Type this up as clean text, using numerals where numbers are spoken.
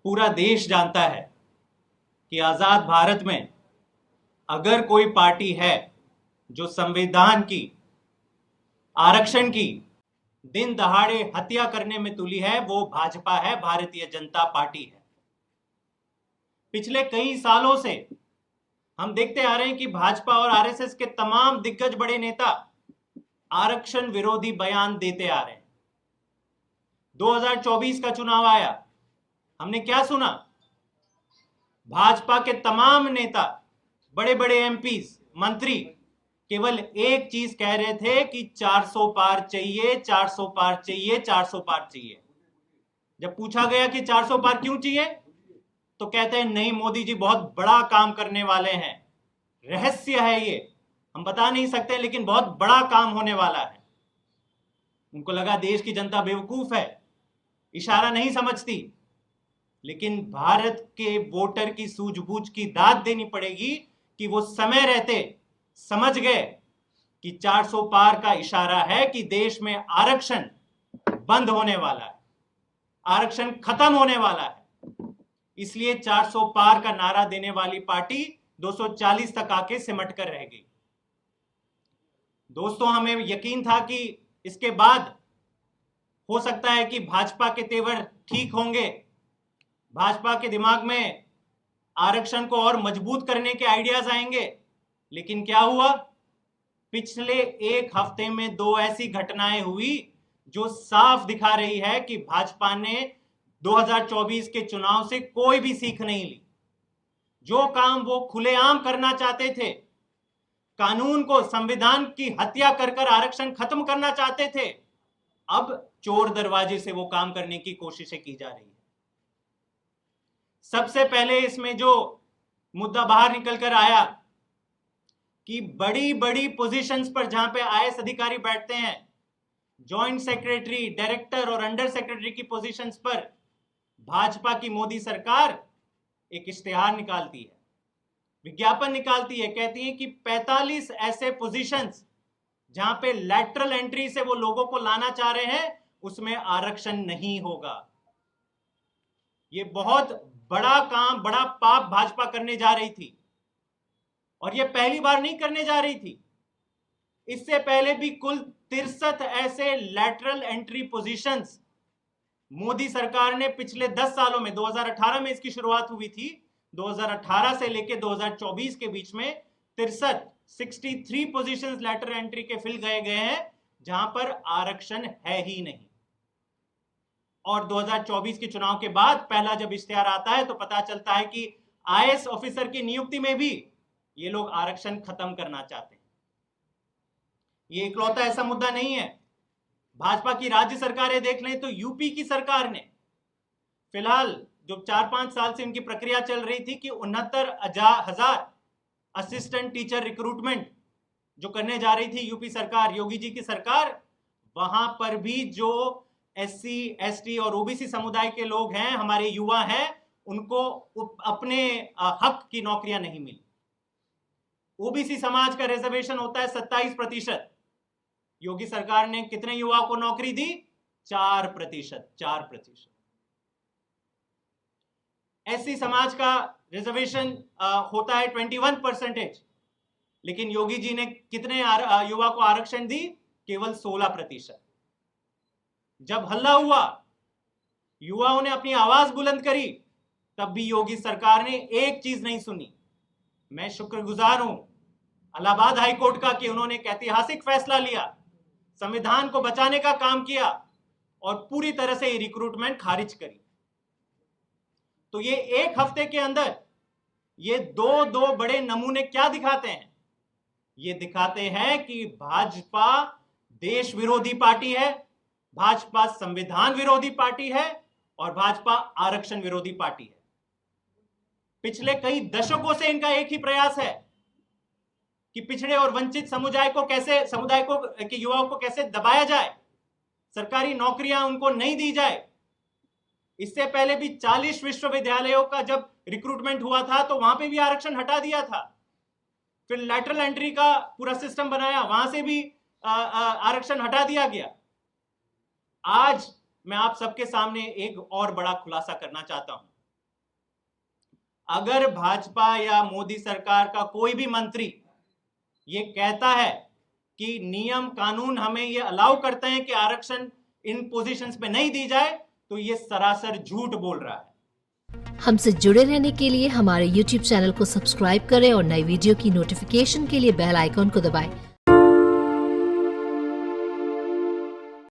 पूरा देश जानता है कि आजाद भारत में अगर कोई पार्टी है जो संविधान की, आरक्षण की दिन दहाड़े हत्या करने में तुली है, वो भाजपा है, भारतीय जनता पार्टी है। पिछले कई सालों से हम देखते आ रहे हैं कि भाजपा और आरएसएस के तमाम दिग्गज बड़े नेता आरक्षण विरोधी बयान देते आ रहे हैं। 2024 का चुनाव आया, हमने क्या सुना? भाजपा के तमाम नेता, बड़े बड़े एमपीज, मंत्री केवल एक चीज कह रहे थे कि 400 पार चाहिए, 400 पार चाहिए, 400 पार चाहिए। जब पूछा गया कि 400 पार क्यों चाहिए, तो कहते हैं नहीं, मोदी जी बहुत बड़ा काम करने वाले हैं, रहस्य है ये, हम बता नहीं सकते, लेकिन बहुत बड़ा काम होने वाला है। उनको लगा देश की जनता बेवकूफ है, इशारा नहीं समझती, लेकिन भारत के वोटर की सूझबूझ की दाद देनी पड़ेगी कि वो समय रहते समझ गए कि 400 पार का इशारा है कि देश में आरक्षण बंद होने वाला है, आरक्षण खत्म होने वाला है। इसलिए 400 पार का नारा देने वाली पार्टी 240 तक आके सिमट कर रह गई। दोस्तों, हमें यकीन था कि इसके बाद हो सकता है कि भाजपा के तेवर ठीक होंगे, भाजपा के दिमाग में आरक्षण को और मजबूत करने के आइडियाज आएंगे। लेकिन क्या हुआ? पिछले एक हफ्ते में दो ऐसी घटनाएं हुई जो साफ दिखा रही है कि भाजपा ने 2024 के चुनाव से कोई भी सीख नहीं ली। जो काम वो खुलेआम करना चाहते थे, कानून को, संविधान की हत्या कर कर आरक्षण खत्म करना चाहते थे, अब चोर दरवाजे से वो काम करने की कोशिशें की जा रही है। सबसे पहले इसमें जो मुद्दा बाहर निकल कर आया कि बड़ी बड़ी पोजीशंस पर जहां पे आईएएस अधिकारी बैठते हैं, जॉइंट सेक्रेटरी, डायरेक्टर और अंडर सेक्रेटरी की पोजीशंस पर भाजपा की मोदी सरकार एक इश्तेहार निकालती है, विज्ञापन निकालती है, कहती है कि 45 ऐसे पोजीशंस जहां पे लैटरल एंट्री से वो लोगों को लाना चाह रहे हैं, उसमें आरक्षण नहीं होगा। ये बहुत बड़ा काम, बड़ा पाप भाजपा करने जा रही थी, और ये पहली बार नहीं करने जा रही थी। इससे पहले भी कुल 63 ऐसे लैटरल एंट्री पोजीशंस मोदी सरकार ने पिछले 10 सालों में, 2018 में इसकी शुरुआत हुई थी, 2018 से लेकर 2024 के बीच में 63 पोजीशंस लैटरल एंट्री के फिल गए हैं जहां पर आरक्षण है ही नहीं। और 2024 के चुनाव के बाद पहला जब इश्तेहार आता है तो पता चलता है कि आईएएस ऑफिसर की नियुक्ति में भी ये लोग आरक्षण खत्म करना चाहते हैं। ये इकलौता ऐसा मुद्दा नहीं है। भाजपा की राज्य सरकारें देख लें तो यूपी की सरकार ने फिलहाल जो 4-5 साल से इनकी प्रक्रिया चल रही थी कि 69,000 असिस्टेंट टीचर रिक्रूटमेंट जो करने जा रही थी यूपी सरकार, योगी जी की सरकार, वहां पर भी जो एससी, एसटी और ओबीसी समुदाय के लोग हैं, हमारे युवा हैं, उनको अपने हक की नौकरियां नहीं मिली। ओबीसी समाज का रिजर्वेशन होता है 27%, योगी सरकार ने कितने युवाओं को नौकरी दी? 4%। एससी समाज का रिजर्वेशन होता है 21%, लेकिन योगी जी ने कितने युवा को आरक्षण दी? केवल 16%। जब हल्ला हुआ, युवाओं ने अपनी आवाज बुलंद करी, तब भी योगी सरकार ने एक चीज नहीं सुनी। मैं शुक्रगुजार हूं इलाहाबाद हाईकोर्ट का कि उन्होंने एक ऐतिहासिक फैसला लिया, संविधान को बचाने का काम किया और पूरी तरह से ये रिक्रूटमेंट खारिज करी। तो ये एक हफ्ते के अंदर ये दो बड़े नमूने क्या दिखाते हैं? ये दिखाते हैं कि भाजपा देश विरोधी पार्टी है, भाजपा संविधान विरोधी पार्टी है और भाजपा आरक्षण विरोधी पार्टी है। पिछले कई दशकों से इनका एक ही प्रयास है कि पिछड़े और वंचित समुदाय को के युवाओं को कैसे दबाया जाए, सरकारी नौकरियां उनको नहीं दी जाए। इससे पहले भी 40 विश्वविद्यालयों का जब रिक्रूटमेंट हुआ था तो वहां पे भी आरक्षण हटा दिया था। फिर लैटरल एंट्री का पूरा सिस्टम बनाया, वहां से भी आरक्षण हटा दिया गया। आज मैं आप सबके सामने एक और बड़ा खुलासा करना चाहता हूं। अगर भाजपा या मोदी सरकार का कोई भी मंत्री ये कहता है कि नियम कानून हमें ये अलाउ करते हैं कि आरक्षण इन पोजीशंस पे नहीं दी जाए, तो ये सरासर झूठ बोल रहा है। हमसे जुड़े रहने के लिए हमारे YouTube चैनल को सब्सक्राइब करें और नई वीडियो की नोटिफिकेशन के लिए बेल आइकॉन को दबाएं।